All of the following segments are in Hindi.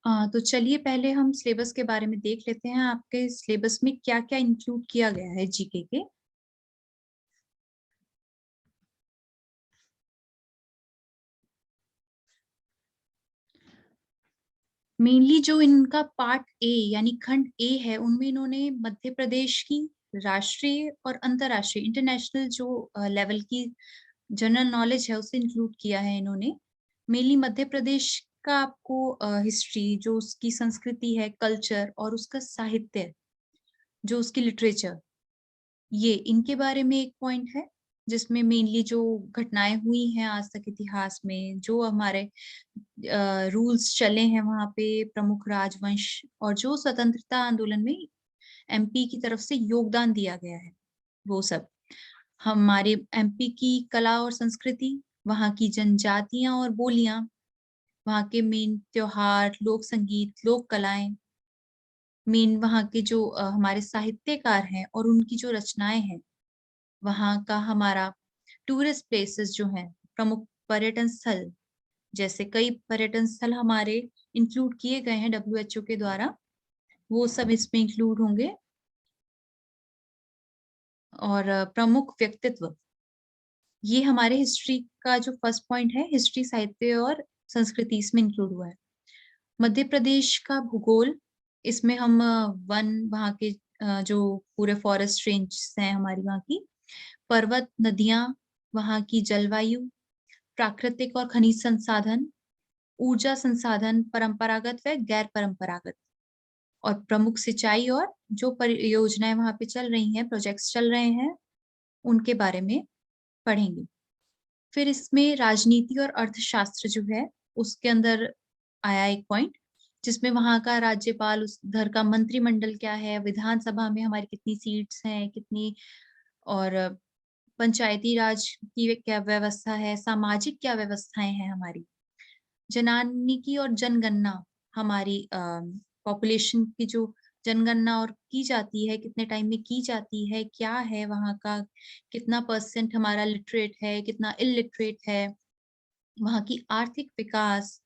तो चलिए पहले हम सिलेबस के बारे में देख लेते हैं। आपके सिलेबस में क्या-क्या इंक्लूड किया गया है जीके के। मेनली जो इनका पार्ट ए यानी खंड ए है, उनमें इन्होंने मध्य प्रदेश की राष्ट्रीय और अंतर्राष्ट्रीय इंटरनेशनल जो लेवल की जनरल नॉलेज है उसे इंक्लूड किया है इन्होंने। मेनली मध्य प्रदेश का आपको हिस्ट्री, जो उसकी संस्कृति है, कल्चर और उसका साहित्य, जो उसकी लिटरेचर, ये इनके बारे में एक पॉइंट है, जिसमें मेनली जो घटनाएं हुई हैं आज तक इतिहास में, जो हमारे रूल्स चले हैं वहां पे, प्रमुख राजवंश और जो स्वतंत्रता आंदोलन में एमपी की तरफ से योगदान दिया गया है, वो सब। हमारे एमपी की कला और संस्कृति, वहाँ की जनजातियां और बोलियां, वहाँ के मेन त्योहार, लोक संगीत, लोक कलाएं, मेन वहाँ के जो हमारे साहित्यकार हैं और उनकी जो रचनाएं हैं, वहाँ का हमारा टूरिस्ट प्लेसेस जो हैं, प्रमुख पर्यटन स्थल, जैसे कई पर्यटन स्थल हमारे इंक्लूड किए गए हैं डब्ल्यूएचओ के द्वारा, वो सब इसमें इंक्लूड होंगे। और प्रमुख व्यक्तित्व, ये हमारे हिस्ट्री का जो फर्स्ट पॉइंट है, हिस्ट्री, साहित्य और संस्कृति इसमें इंक्लूड हुआ है। मध्य प्रदेश का भूगोल, इसमें हम वन, वहाँ के जो पूरे फॉरेस्ट रेंज हैं हमारी, वहाँ की पर्वत, नदियां, वहाँ की जलवायु, प्राकृतिक और खनिज संसाधन, ऊर्जा संसाधन, परंपरागत व गैर परंपरागत, और प्रमुख सिंचाई और जो परियोजनाएं वहां पे चल रही हैं, प्रोजेक्ट्स चल रहे हैं, उनके बारे में पढ़ेंगे। फिर इसमें राजनीति और अर्थशास्त्र जो है, उसके अंदर आया एक पॉइंट, जिसमें वहां का राज्यपाल, उस उधर का मंत्रिमंडल क्या है, विधानसभा में हमारी कितनी सीट्स हैं, कितनी, और पंचायती राज की क्या व्यवस्था है, सामाजिक क्या व्यवस्थाएं हैं हमारी, जनानिकी और जनगणना, हमारी पॉपुलेशन की जो जनगणना और की जाती है, कितने टाइम में की जाती है, क्या है वहाँ का, कितना परसेंट हमारा लिटरेट है, कितना इलिटरेट है, वहाँ की आर्थिक विकास,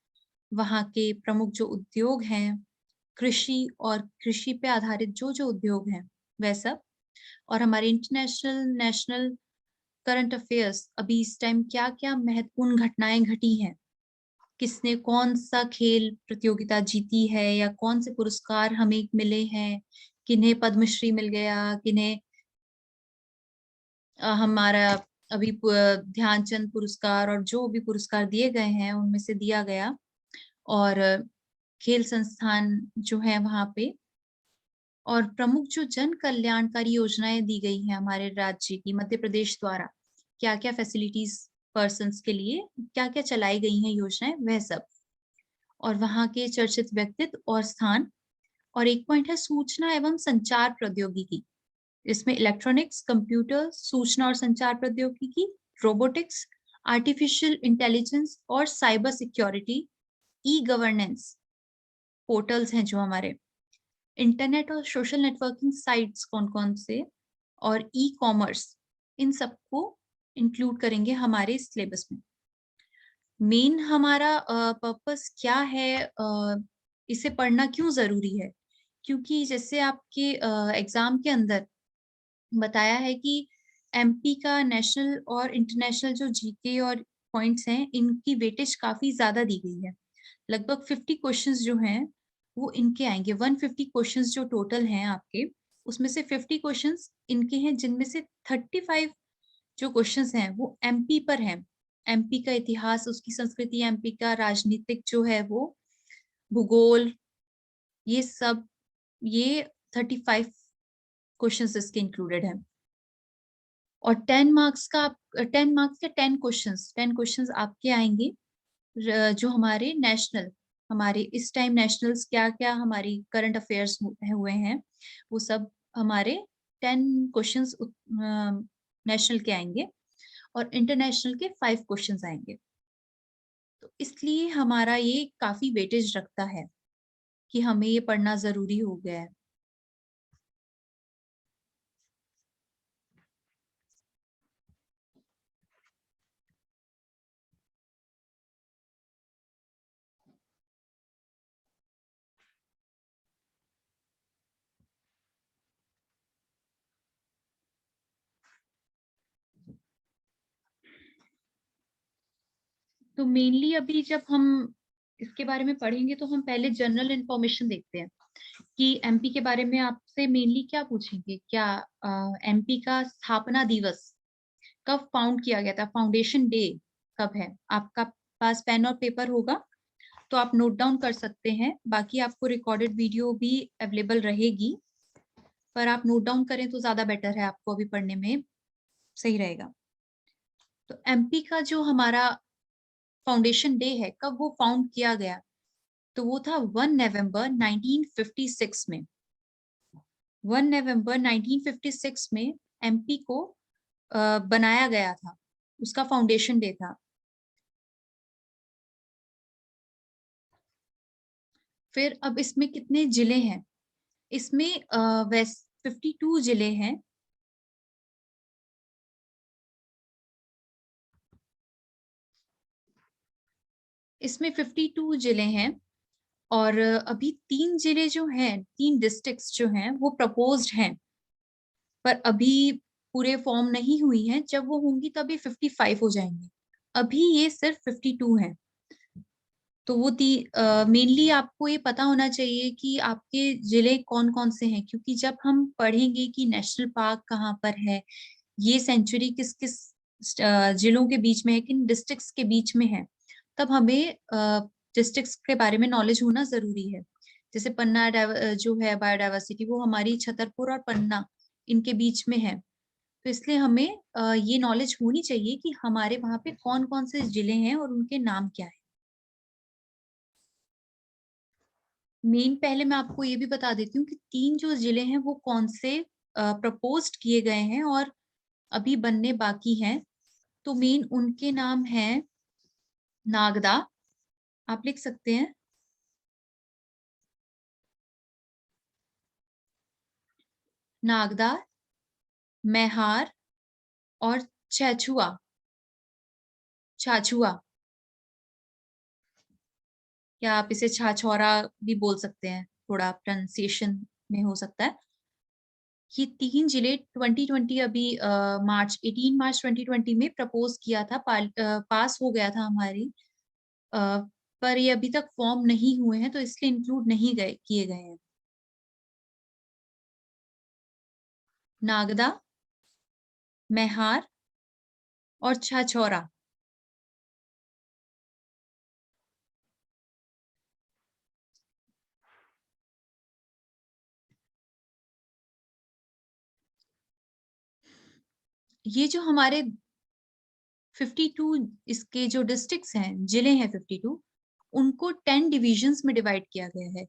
वहाँ के प्रमुख जो उद्योग हैं, कृषि और कृषि पे आधारित जो जो उद्योग हैं, वह सब, और हमारे इंटरनेशनल, नेशनल करंट अफेयर्स, अभी इस टाइम क्या क्या महत्वपूर्ण घटनाएं घटी हैं, किसने कौन सा खेल प्रतियोगिता जीती है, या कौन से पुरस्कार हमें मिले हैं, किन्हें पद्मश्री मिल गया, किन्हें हमारा अभी ध्यानचंद पुरस्कार, और जो भी पुरस्कार दिए गए हैं उनमें से दिया गया, और खेल संस्थान जो है वहां पे, और प्रमुख जो जन कल्याणकारी योजनाएं दी गई हैं हमारे राज्य की, मध्य प्रदेश द्वारा क्या क्या फैसिलिटीज पर्सन्स के लिए क्या क्या चलाई गई हैं योजनाएं, वह सब, और वहाँ के चर्चित व्यक्तित्व और स्थान। और एक पॉइंट है सूचना एवं संचार प्रौद्योगिकी, इसमें इलेक्ट्रॉनिक्स, कंप्यूटर, सूचना और संचार प्रौद्योगिकी, रोबोटिक्स, आर्टिफिशियल इंटेलिजेंस और cyber security, e governance, portals हैं जो हमारे, इंटरनेट और सोशल नेटवर्किंग साइट्स कौन कौन से, और ई कॉमर्स, इन सबको इंक्लूड करेंगे हमारे सिलेबस में। मेन हमारा पर्पस क्या है, इसे पढ़ना क्यों जरूरी है, क्योंकि जैसे आपके एग्जाम के अंदर बताया है कि एमपी का नेशनल और इंटरनेशनल जो जीके और पॉइंट्स हैं, इनकी वेटेज काफी ज्यादा दी गई है। लगभग 50 क्वेश्चंस जो हैं वो इनके आएंगे, 150 क्वेश्चंस जो टोटल हैं आपके, उसमें से 50 क्वेश्चंस इनके हैं, जिनमें से 35 जो क्वेश्चंस हैं वो एमपी पर हैं। एमपी का इतिहास, उसकी संस्कृति, एमपी का राजनीतिक जो है वो, भूगोल, ये सब, ये 35 क्वेश्चंस इसके इंक्लूडेड हैं। और 10 मार्क्स का, 10 मार्क्स के 10 क्वेश्चंस आपके आएंगे, जो हमारे नेशनल, हमारे इस टाइम नेशनल्स क्या क्या हमारी करंट अफेयर्स हुए हैं, वो सब हमारे 10 क्वेश्चंस नेशनल के आएंगे, और इंटरनेशनल के 5 क्वेश्चंस आएंगे। तो इसलिए हमारा ये काफी वेटेज रखता है कि हमें ये पढ़ना जरूरी हो गया है। तो मेनली अभी जब हम इसके बारे में पढ़ेंगे तो हम पहले जनरल इंफॉर्मेशन देखते हैं कि एमपी के बारे में आपसे मेनली क्या पूछेंगे। क्या एमपी का स्थापना दिवस कब फाउंड किया गया था, फाउंडेशन डे कब है? आपका पास पेन और पेपर होगा तो आप नोट डाउन कर सकते हैं। बाकी आपको रिकॉर्डेड वीडियो भी अवेलेबल रहेगी, पर आप नोट डाउन करें तो ज्यादा बेटर है, आपको अभी पढ़ने में सही रहेगा। तो एमपी का जो हमारा फाउंडेशन डे है, कब वो फाउंड किया गया, तो वो था 1 नवंबर 1956 में। 1 नवंबर 1956 में एमपी को बनाया गया था, उसका फाउंडेशन डे था। फिर अब इसमें कितने जिले हैं? इसमें वेस्ट 52 जिले हैं। इसमें 52 जिले हैं और अभी 3 जिले जो हैं, 3 डिस्ट्रिक्ट्स जो हैं वो प्रपोज्ड हैं, पर अभी पूरे फॉर्म नहीं हुई हैं। जब वो होंगी तभी 55 हो जाएंगे। अभी ये सिर्फ 52 हैं। तो वो मेनली आपको ये पता होना चाहिए कि आपके जिले कौन कौन से हैं, क्योंकि जब हम पढ़ेंगे कि नेशनल पार्क कहाँ पर है, ये सेंचुरी किस किस जिलों के बीच में है, किन डिस्ट्रिक्ट्स के बीच में है, तब हमें डिस्ट्रिक्ट्स के बारे में नॉलेज होना जरूरी है। जैसे पन्ना जो है बायोडाइवर्सिटी, वो हमारी छतरपुर और पन्ना इनके बीच में है। तो इसलिए हमें ये नॉलेज होनी चाहिए कि हमारे वहां पे कौन कौन से जिले हैं और उनके नाम क्या है। मेन पहले मैं आपको ये भी बता देती हूँ कि 3 जो जिले हैं वो कौन से प्रपोज्ड किए गए हैं और अभी बनने बाकी हैं। तो मेन उनके नाम हैं नागदा, आप लिख सकते हैं, नागदा, मैहार और छछुआ, छाछुआ, या आप इसे छाछौरा भी बोल सकते हैं, थोड़ा प्रोनाउंसिएशन में हो सकता है। ये 3 जिले 2020 अभी मार्च 18 मार्च 2020 में प्रपोज किया था, पास हो गया था हमारी, अ, पर ये अभी तक फॉर्म नहीं हुए हैं तो इसलिए इंक्लूड नहीं गए किए गए हैं। नागदा, मैहार और छछौरा। ये जो हमारे 52 इसके जो डिस्ट्रिक्ट्स हैं, जिले हैं 52, उनको 10 डिविजन्स में डिवाइड किया गया है,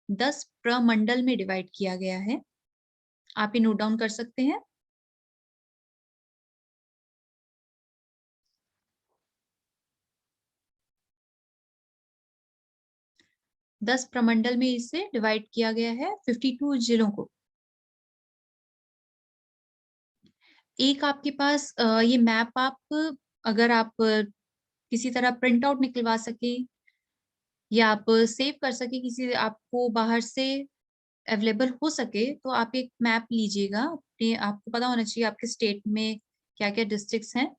10 प्रमंडल में डिवाइड किया गया है। आप ये नोट डाउन कर सकते हैं। 10 प्रमंडल में इसे डिवाइड किया गया है 52 जिलों को। एक आपके पास ये मैप, आप अगर आप किसी तरह प्रिंट आउट निकलवा सके या आप सेव कर सके, किसी आपको बाहर से अवेलेबल हो सके, तो आप एक मैप लीजिएगा अपने। आपको पता होना चाहिए आपके स्टेट में क्या क्या डिस्ट्रिक्ट्स हैं,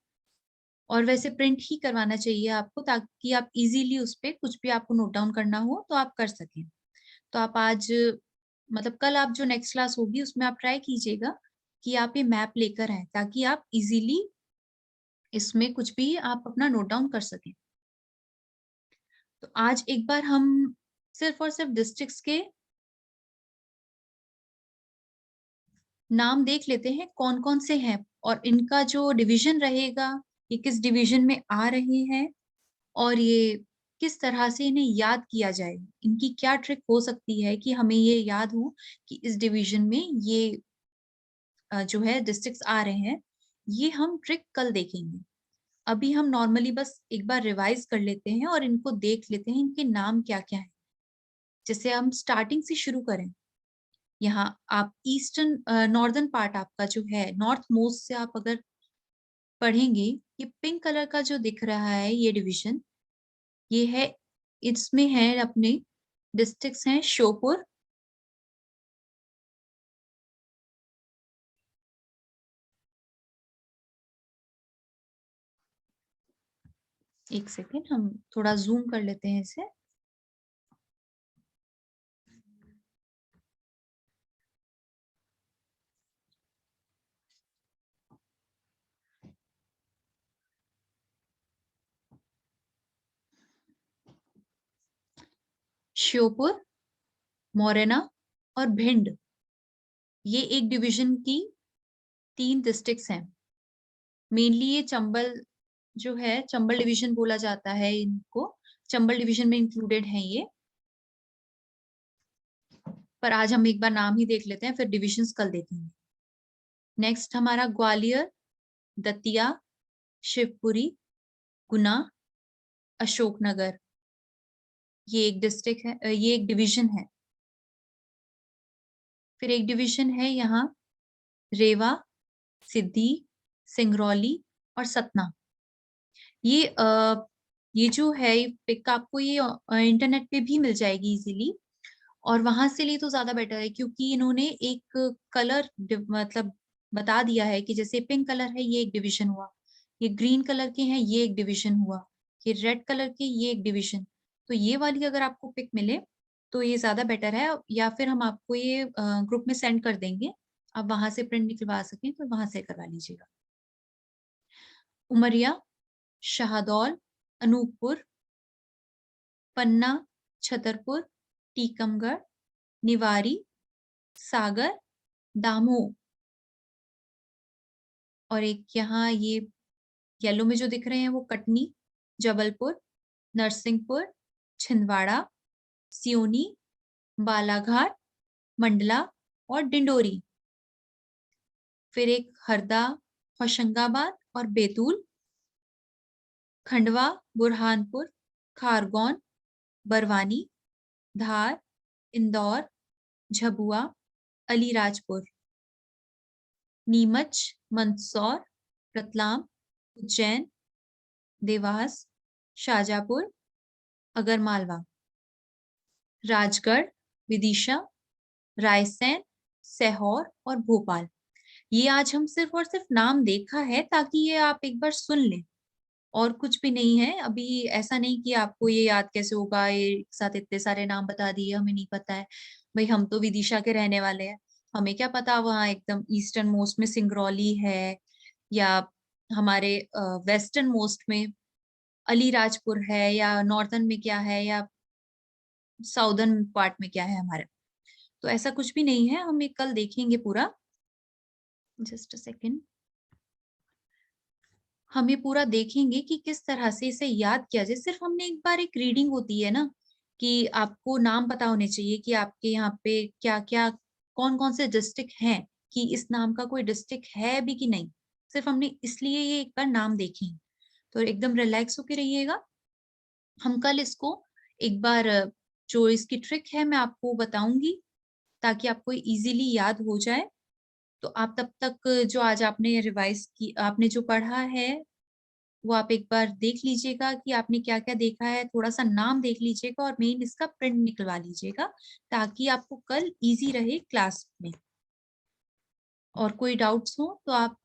और वैसे प्रिंट ही करवाना चाहिए आपको, ताकि आप इजीली उस पे कुछ भी आपको नोट डाउन करना हो तो आप कर सकें। तो आप आज, मतलब कल आप जो नेक्स्ट क्लास होगी उसमें आप ट्राई कीजिएगा कि आप ये मैप लेकर आए, ताकि आप इजीली इसमें कुछ भी आप अपना नोट डाउन कर सकें। तो आज एक बार हम सिर्फ और सिर्फ डिस्ट्रिक्ट्स के नाम देख लेते हैं कौन कौन से हैं, और इनका जो डिवीजन रहेगा, ये किस डिवीजन में आ रहे हैं, और ये किस तरह से इन्हें याद किया जाए। इनकी क्या ट्रिक हो सकती है कि हमें ये याद हो कि इस डिवीजन में ये जो है डिस्ट्रिक्ट्स आ रहे हैं। ये हम ट्रिक कल देखेंगे। अभी हम नॉर्मली बस एक बार रिवाइज कर लेते हैं और इनको देख लेते हैं, इनके नाम क्या क्या है। जैसे हम स्टार्टिंग से शुरू करें, यहाँ आप ईस्टर्न नॉर्दर्न पार्ट आपका जो है, नॉर्थ मोस्ट से आप अगर पढ़ेंगे, ये पिंक कलर का जो दिख रहा है ये डिवीजन, ये है, इसमें है अपने डिस्ट्रिक्ट्स हैं श्योपुर, एक सेकेंड, हम थोड़ा ज़ूम कर लेते हैं इसे। श्योपुर, मोरेना और भिंड, ये एक डिवीजन की 3 डिस्ट्रिक्ट्स हैं। मेनली ये चंबल जो है, चंबल डिवीजन बोला जाता है इनको, चंबल डिवीजन में इंक्लूडेड है ये। पर आज हम एक बार नाम ही देख लेते हैं, फिर डिविजन्स कल देखेंगे। नेक्स्ट हमारा ग्वालियर, दतिया, शिवपुरी, गुना, अशोकनगर, ये एक डिस्ट्रिक्ट है, ये एक डिवीजन है। फिर एक डिवीजन है यहाँ रेवा, सिद्धि, सिंगरौली और सतना। ये जो है पिक आपको ये इंटरनेट पे भी मिल जाएगी इजीली, और वहां से लिए तो ज्यादा बेटर है, क्योंकि इन्होंने एक कलर मतलब बता दिया है कि जैसे पिंक कलर है ये एक डिवीजन हुआ, ये ग्रीन कलर के हैं ये एक डिवीजन हुआ, ये रेड कलर के ये एक डिवीजन। तो ये वाली अगर आपको पिक मिले तो ये ज्यादा बेटर है, या फिर हम आपको ये ग्रुप में सेंड कर देंगे, आप वहां से प्रिंट निकलवा सकें तो वहां से करवा लीजिएगा। उमरिया, शाहदौल, अनूपपुर, पन्ना, छतरपुर, टीकमगढ़, निवारी, सागर, दामोह, और एक यहाँ ये येलो में जो दिख रहे हैं वो कटनी, जबलपुर, नरसिंहपुर, छिंदवाड़ा, सियोनी, बालाघाट, मंडला और डिंडोरी। फिर एक हरदा, होशंगाबाद और बैतूल, खंडवा, बुरहानपुर, खारगोन, बरवानी, धार, इंदौर, झबुआ, अलीराजपुर, नीमच, मंदसौर, रतलाम, उज्जैन, देवास, शाजापुर, अगरमालवा, राजगढ़, विदिशा, रायसेन, सीहोर और भोपाल। ये आज हम सिर्फ और सिर्फ नाम देखा है ताकि ये आप एक बार सुन लें, और कुछ भी नहीं है अभी। ऐसा नहीं कि आपको ये याद कैसे होगा, ये एक साथ इतने सारे नाम बता दिए, हमें नहीं पता है। भाई हम तो विदिशा के रहने वाले हैं, हमें क्या पता वहाँ एकदम ईस्टर्न मोस्ट में सिंगरौली है, या हमारे वेस्टर्न मोस्ट में अलीराजपुर है, या नॉर्थर्न में क्या है, या साउदर्न पार्ट में क्या है हमारे। तो ऐसा कुछ भी नहीं है, हम ये कल देखेंगे पूरा। जस्ट अ सेकेंड, हम ये पूरा देखेंगे कि किस तरह से इसे याद किया जाए। सिर्फ हमने एक बार, एक रीडिंग होती है ना कि आपको नाम पता होने चाहिए कि आपके यहाँ पे क्या क्या, कौन कौन से डिस्ट्रिक्ट हैं, कि इस नाम का कोई डिस्ट्रिक्ट है भी कि नहीं। सिर्फ हमने इसलिए ये एक बार नाम देखें, तो एकदम रिलैक्स होके रहिएगा। हम कल इसको एक बार जो इसकी ट्रिक है मैं आपको बताऊंगी, ताकि आपको इजीली याद हो जाए। तो आप तब तक जो आज आपने रिवाइज की, आपने जो पढ़ा है वो आप एक बार देख लीजिएगा कि आपने क्या क्या देखा है, थोड़ा सा नाम देख लीजिएगा और मेन इसका प्रिंट निकलवा लीजिएगा, ताकि आपको कल इजी रहे क्लास में। और कोई डाउट्स हो तो आप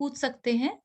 पूछ सकते हैं।